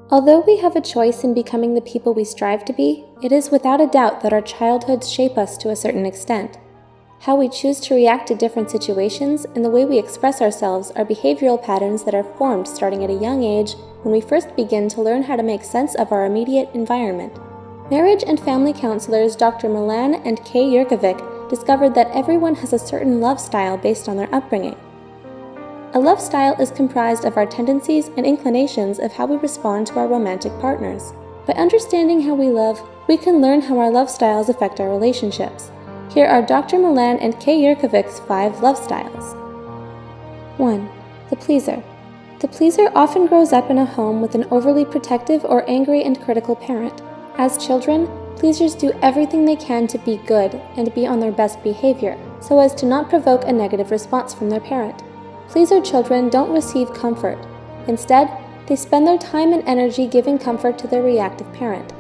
Although we have a choice in becoming the people we strive to be, it is without a doubt that our childhoods shape us to a certain extent. How we choose to react to different situations and the way we express ourselves are behavioral patterns that are formed starting at a young age when we first begin to learn how to make sense of our immediate environment. Marriage and family counselors Dr. Milan and Kay Yerkovich discovered that everyone has a certain love style based on their upbringing. A love style is comprised of our tendencies and inclinations of how we respond to our romantic partners. By understanding how we love, we can learn how our love styles affect our relationships. Here are Dr. Milan and Kay Yerkovich's 5 love styles. 1. The pleaser. The pleaser often grows up in a home with an overly protective or angry and critical parent. As children, pleasers do everything they can to be good and be on their best behavior, so as to not provoke a negative response from their parent. Pleaser children don't receive comfort. Instead, they spend their time and energy giving comfort to their reactive parent.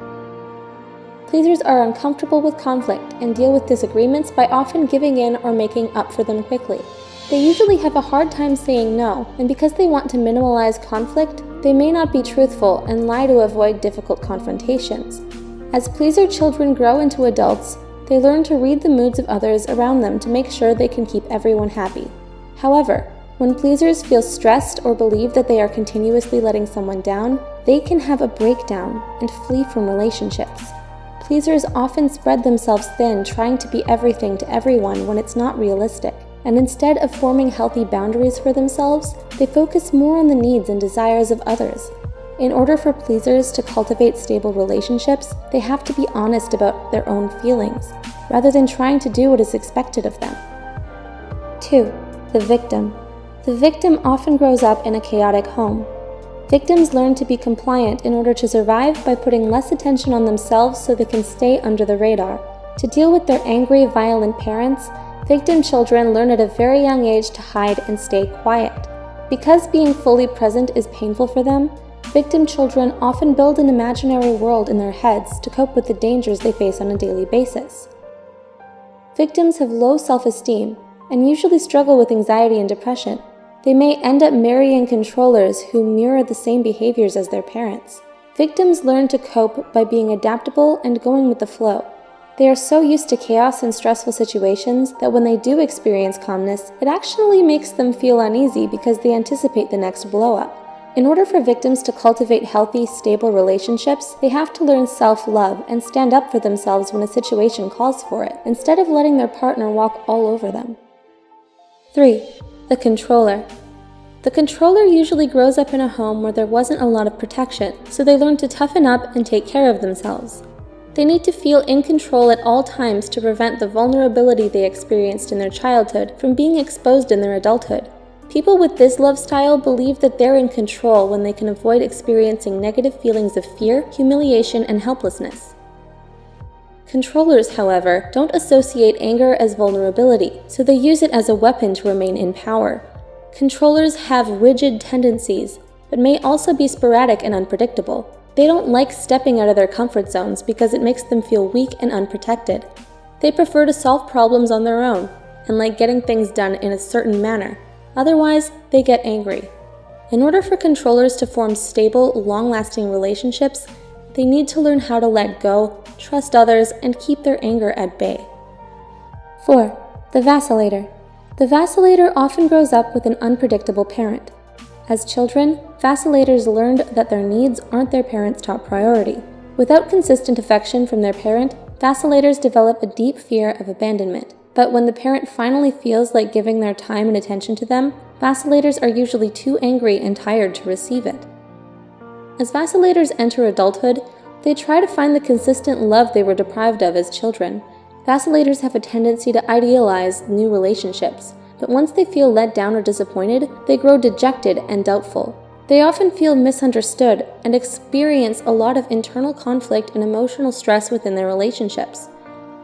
Pleasers are uncomfortable with conflict and deal with disagreements by often giving in or making up for them quickly. They usually have a hard time saying no, and because they want to minimize conflict, they may not be truthful and lie to avoid difficult confrontations. As pleaser children grow into adults, they learn to read the moods of others around them to make sure they can keep everyone happy. However, when pleasers feel stressed or believe that they are continuously letting someone down, they can have a breakdown and flee from relationships. Pleasers often spread themselves thin trying to be everything to everyone when it's not realistic, and instead of forming healthy boundaries for themselves, they focus more on the needs and desires of others. In order for pleasers to cultivate stable relationships, they have to be honest about their own feelings, rather than trying to do what is expected of them. 2. The victim. The victim often grows up in a chaotic home. Victims learn to be compliant in order to survive by putting less attention on themselves so they can stay under the radar. To deal with their angry, violent parents, victim children learn at a very young age to hide and stay quiet. Because being fully present is painful for them, victim children often build an imaginary world in their heads to cope with the dangers they face on a daily basis. Victims have low self-esteem and usually struggle with anxiety and depression. They may end up marrying controllers who mirror the same behaviors as their parents. Victims learn to cope by being adaptable and going with the flow. They are so used to chaos and stressful situations that when they do experience calmness, it actually makes them feel uneasy because they anticipate the next blow-up. In order for victims to cultivate healthy, stable relationships, they have to learn self-love and stand up for themselves when a situation calls for it, instead of letting their partner walk all over them. 3. The controller. The controller usually grows up in a home where there wasn't a lot of protection, so they learn to toughen up and take care of themselves. They need to feel in control at all times to prevent the vulnerability they experienced in their childhood from being exposed in their adulthood. People with this love style believe that they're in control when they can avoid experiencing negative feelings of fear, humiliation, and helplessness. Controllers, however, don't associate anger as vulnerability, so they use it as a weapon to remain in power. Controllers have rigid tendencies, but may also be sporadic and unpredictable. They don't like stepping out of their comfort zones because it makes them feel weak and unprotected. They prefer to solve problems on their own, and like getting things done in a certain manner. Otherwise, they get angry. In order for controllers to form stable, long-lasting relationships, they need to learn how to let go, trust others, and keep their anger at bay. 4. The vacillator. The vacillator often grows up with an unpredictable parent. As children, vacillators learned that their needs aren't their parents' top priority. Without consistent affection from their parent, vacillators develop a deep fear of abandonment. But when the parent finally feels like giving their time and attention to them, vacillators are usually too angry and tired to receive it. As vacillators enter adulthood, they try to find the consistent love they were deprived of as children. Vacillators have a tendency to idealize new relationships, but once they feel let down or disappointed, they grow dejected and doubtful. They often feel misunderstood and experience a lot of internal conflict and emotional stress within their relationships.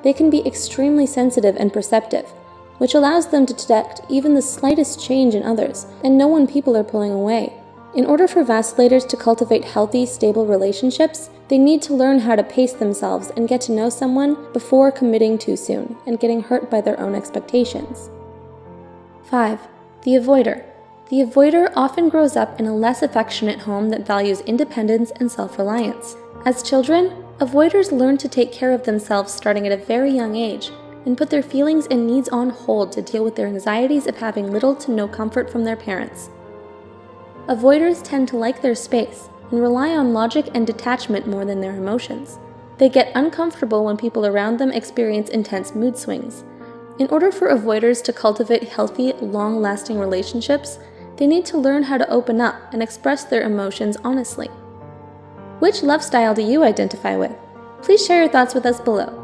They can be extremely sensitive and perceptive, which allows them to detect even the slightest change in others and know when people are pulling away. In order for vacillators to cultivate healthy, stable relationships, they need to learn how to pace themselves and get to know someone before committing too soon and getting hurt by their own expectations. 5. The avoider. The avoider often grows up in a less affectionate home that values independence and self-reliance. As children, avoiders learn to take care of themselves starting at a very young age and put their feelings and needs on hold to deal with their anxieties of having little to no comfort from their parents. Avoiders tend to like their space and rely on logic and detachment more than their emotions. They get uncomfortable when people around them experience intense mood swings. In order for avoiders to cultivate healthy, long-lasting relationships, they need to learn how to open up and express their emotions honestly. Which love style do you identify with? Please share your thoughts with us below.